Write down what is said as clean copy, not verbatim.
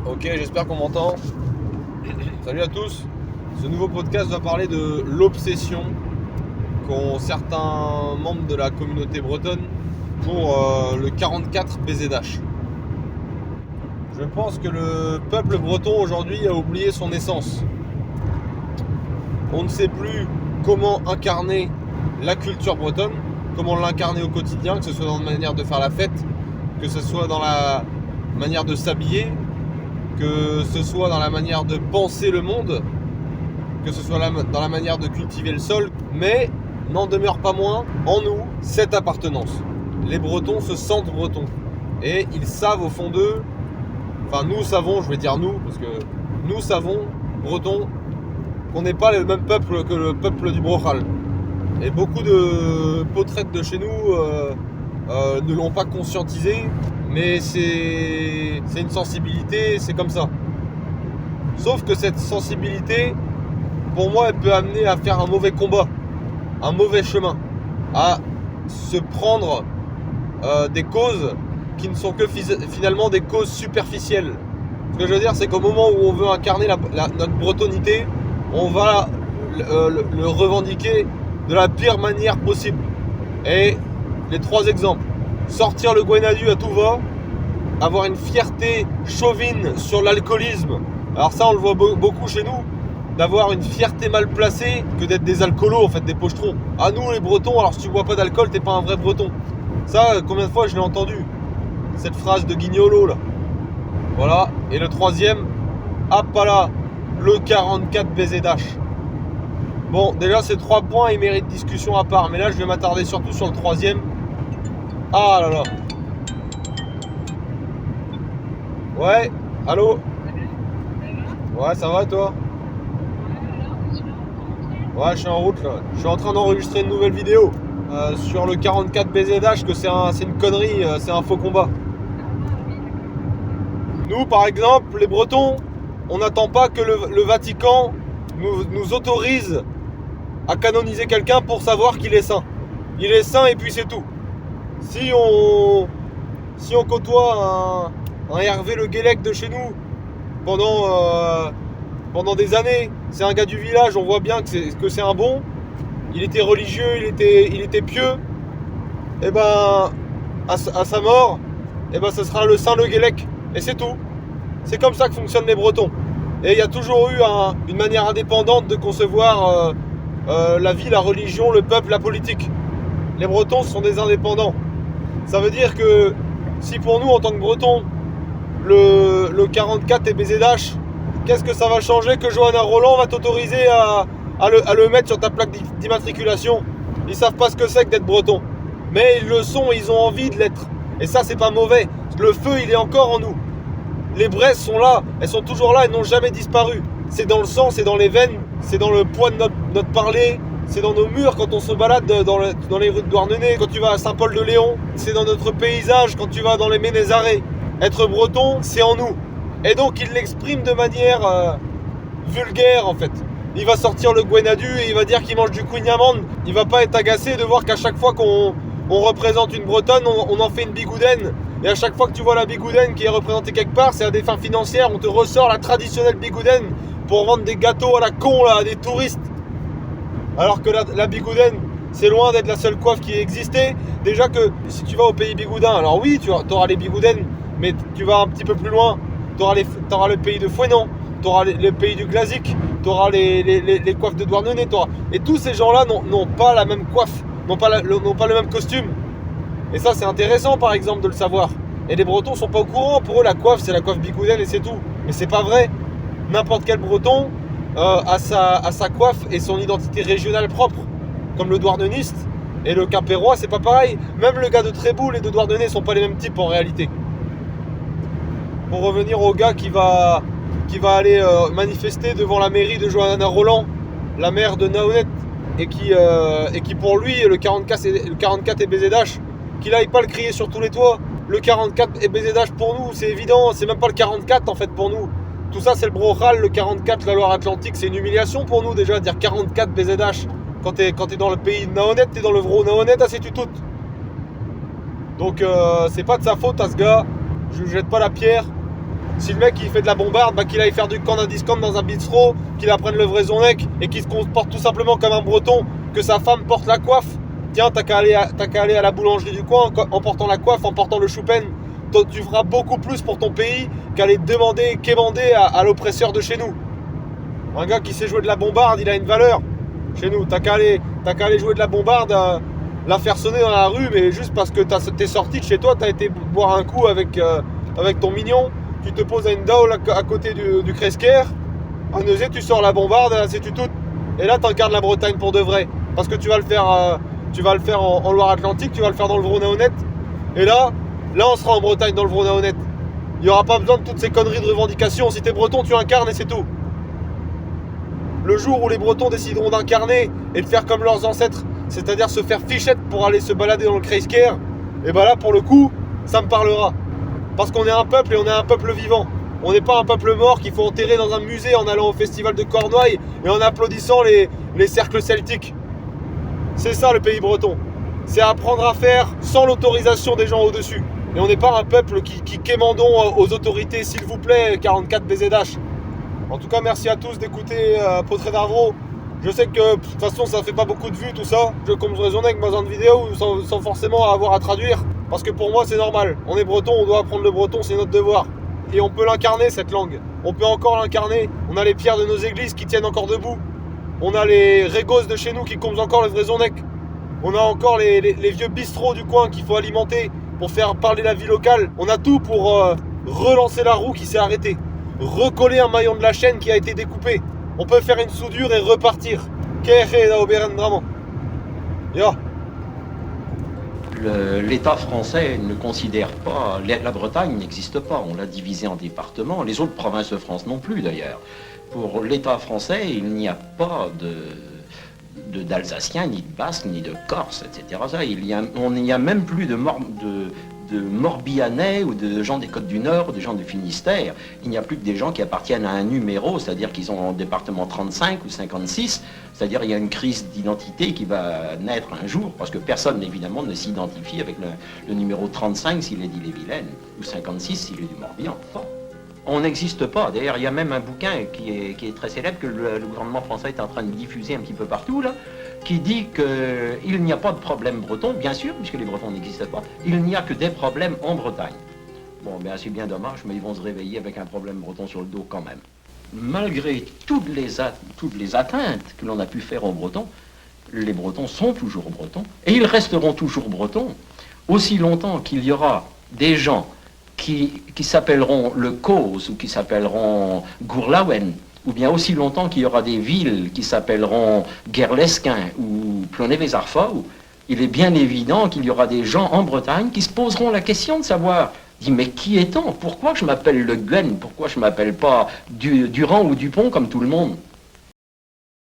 Ok, j'espère qu'on m'entend. Salut à tous. Ce nouveau podcast va parler de l'obsession qu'ont certains membres de la communauté bretonne pour le 44 BZH. Je pense que le peuple breton aujourd'hui a oublié son essence. On ne sait plus comment incarner la culture bretonne, comment l'incarner au quotidien, que ce soit dans la manière de faire la fête, que ce soit dans la manière de s'habiller, que ce soit dans la manière de penser le monde, que ce soit dans la manière de cultiver le sol, mais n'en demeure pas moins en nous cette appartenance. Les Bretons se sentent Bretons et ils savent au fond d'eux, enfin nous savons, je vais dire nous, parce que nous savons, Bretons, qu'on n'est pas le même peuple que le peuple du Brochal. Et beaucoup de potrettes de chez nous ne l'ont pas conscientisé, mais c'est une sensibilité, c'est comme ça. Sauf que cette sensibilité, pour moi, elle peut amener à faire un mauvais combat, un mauvais chemin, à se prendre des causes qui ne sont que finalement des causes superficielles. Ce que je veux dire, c'est qu'au moment où on veut incarner notre bretonité, on va le revendiquer de la pire manière possible. Et les 3 exemples: sortir le Gwenadu à tout va, avoir une fierté chauvine sur l'alcoolisme. Alors ça, on le voit beaucoup chez nous, d'avoir une fierté mal placée que d'être des alcoolos, en fait, des pochetrons. À nous les Bretons, alors si tu bois pas d'alcool, t'es pas un vrai Breton. Ça, combien de fois je l'ai entendu, cette phrase de Guignolo là. Voilà. Et le 3e, Appala, le 44 BZH. Bon, déjà ces 3 points, ils méritent discussion à part, mais là je vais m'attarder surtout sur le 3e. Ah là là. Ouais, allô? Ouais, ça va toi? Ouais, je suis en route là. Je suis en train d'enregistrer une nouvelle vidéo sur le 44 BZH, que c'est une connerie, c'est un faux combat. Nous, par exemple, les Bretons, on n'attend pas que le Vatican nous autorise à canoniser quelqu'un pour savoir qu'il est saint. Il est saint et puis c'est tout. Si on côtoie un Hervé Le Guélec de chez nous pendant des années, c'est un gars du village, on voit bien que c'est un bon, il était religieux, il était pieux, et ben à sa mort, et ben ce sera le saint Le Guélec, et c'est tout. C'est comme ça que fonctionnent les Bretons. Et il y a toujours eu une manière indépendante de concevoir la vie, la religion, le peuple, la politique. Les Bretons sont des indépendants. Ça veut dire que si pour nous, en tant que Bretons, le 44 est BZH, qu'est-ce que ça va changer que Johanna Roland va t'autoriser à le mettre sur ta plaque d'immatriculation? Ils savent pas ce que c'est que d'être Breton. Mais ils le sont, ils ont envie de l'être. Et ça, c'est pas mauvais. Le feu, il est encore en nous. Les braises sont là, elles sont toujours là, elles n'ont jamais disparu. C'est dans le sang, c'est dans les veines, c'est dans le poids de notre parler, c'est dans nos murs quand on se balade dans les rues de Douarnenez, quand tu vas à Saint-Paul-de-Léon, c'est dans notre paysage quand tu vas dans les Ménézarets. Être breton, c'est en nous. Et donc il l'exprime de manière vulgaire en fait. Il va sortir le Gwenadu et il va dire qu'il mange du couignamande. Il va pas être agacé de voir qu'à chaque fois qu'on représente une Bretonne, on en fait une bigoudaine. Et à chaque fois que tu vois la bigoudaine qui est représentée quelque part, c'est à des fins financières, on te ressort la traditionnelle bigoudaine pour vendre des gâteaux à la con là, à des touristes. Alors que la bigoudaine, c'est loin d'être la seule coiffe qui existait. Déjà que si tu vas au pays bigoudin, alors oui, tu auras les bigoudaines, mais tu vas un petit peu plus loin, tu auras le pays de Fouesnant, tu auras le pays du Glazik, tu auras les coiffes de Douarnenez, et tous ces gens-là n'ont pas la même coiffe, n'ont pas le même costume. Et ça, c'est intéressant, par exemple, de le savoir. Et les Bretons sont pas au courant. Pour eux, la coiffe, c'est la coiffe bigoudaine et c'est tout. Mais c'est pas vrai. N'importe quel Breton a sa coiffe et son identité régionale propre. Comme le Douarneniste et le Quimpérois, c'est pas pareil. Même le gars de Tréboul et de Douarnenez sont pas les mêmes types en réalité. Pour revenir au gars qui va aller manifester devant la mairie de Johanna Roland, la maire de Naonnet, et qui pour lui, le 44 est BZH, qu'il aille pas le crier sur tous les toits. Le 44 est BZH pour nous, c'est évident, c'est même pas le 44 en fait pour nous. Tout ça c'est le Brochal, le 44, la Loire-Atlantique, c'est une humiliation pour nous déjà de dire 44 BZH. Quand t'es dans le pays de Naonnet, t'es dans le Vro Naonnet, c'est tu tout. Donc c'est pas de sa faute à ce gars, je lui jette pas la pierre. Si le mec il fait de la bombarde, bah, qu'il aille faire du camp d'un discount dans un bistrot, qu'il apprenne le vrai zonec et qu'il se comporte tout simplement comme un breton, que sa femme porte la coiffe. Tiens, t'as qu'à aller à la boulangerie du coin en portant la coiffe, en portant le choupen. Tu feras beaucoup plus pour ton pays qu'aller quémander à l'oppresseur de chez nous. Un gars qui sait jouer de la bombarde, il a une valeur chez nous. T'as qu'à aller jouer de la bombarde, la faire sonner dans la rue, mais juste parce que t'es sorti de chez toi, t'as été boire un coup avec ton mignon, tu te poses à une dalle à côté du Cresquer, à Neuzé, tu sors la bombarde, c'est tu tout. Et là, t'incarnes la Bretagne pour de vrai. Parce que tu vas le faire en Loire-Atlantique, tu vas le faire dans le Vrona-Honnête. Et là, on sera en Bretagne dans le Vrona-Honnête. Il n'y aura pas besoin de toutes ces conneries de revendication. Si t'es breton, tu incarnes et c'est tout. Le jour où les Bretons décideront d'incarner et de faire comme leurs ancêtres, c'est-à-dire se faire fichette pour aller se balader dans le Kreisker, et ben là, pour le coup, ça me parlera. Parce qu'on est un peuple et on est un peuple vivant. On n'est pas un peuple mort qu'il faut enterrer dans un musée en allant au festival de Cornouailles et en applaudissant les cercles celtiques. C'est ça le pays breton. C'est apprendre à faire sans l'autorisation des gens au-dessus. Et on n'est pas un peuple qui quémandons aux autorités, s'il vous plaît, 44 BZH. En tout cas, merci à tous d'écouter Portrait d'Arvro. Je sais que de toute façon, ça fait pas beaucoup de vues tout ça. Je compte raisonner avec moi en vidéo sans forcément avoir à traduire. Parce que pour moi, c'est normal. On est breton, on doit apprendre le breton, c'est notre devoir. Et on peut l'incarner, cette langue. On peut encore l'incarner. On a les pierres de nos églises qui tiennent encore debout. On a les régos de chez nous qui comptent encore le vrai zonec. On a encore les vieux bistrots du coin qu'il faut alimenter pour faire parler la vie locale. On a tout pour relancer la roue qui s'est arrêtée. Recoller un maillon de la chaîne qui a été découpé. On peut faire une soudure et repartir. L'État français ne considère pas, la Bretagne n'existe pas, on l'a divisé en départements, les autres provinces de France non plus d'ailleurs. Pour l'État français, il n'y a pas d'Alsaciens, ni de Basques, ni de Corses, etc. Il n'y a même plus de Morbihanais ou de gens des Côtes du Nord, des gens du Finistère. Il n'y a plus que des gens qui appartiennent à un numéro, c'est-à-dire qu'ils sont en département 35 ou 56, c'est-à-dire il y a une crise d'identité qui va naître un jour, parce que personne évidemment ne s'identifie avec le numéro 35 s'il est d'Ille-et-Vilaine, ou 56 s'il est du Morbihan. On n'existe pas. D'ailleurs, il y a même un bouquin qui est très célèbre que le gouvernement français est en train de diffuser un petit peu partout, là, qui dit qu'il n'y a pas de problème breton, bien sûr, puisque les Bretons n'existent pas, il n'y a que des problèmes en Bretagne. Bon, bien c'est bien dommage, mais ils vont se réveiller avec un problème breton sur le dos quand même. Malgré toutes les atteintes que l'on a pu faire aux Bretons, les Bretons sont toujours Bretons, et ils resteront toujours Bretons, aussi longtemps qu'il y aura des gens qui s'appelleront le Cause ou qui s'appelleront Gourlaouen, ou bien aussi longtemps qu'il y aura des villes qui s'appelleront Guerlesquin ou Plonévé-Zarfau, il est bien évident qu'il y aura des gens en Bretagne qui se poseront la question de savoir, mais qui est-on? Pourquoi je m'appelle Le Guen? Pourquoi je ne m'appelle pas Durand ou Dupont comme tout le monde?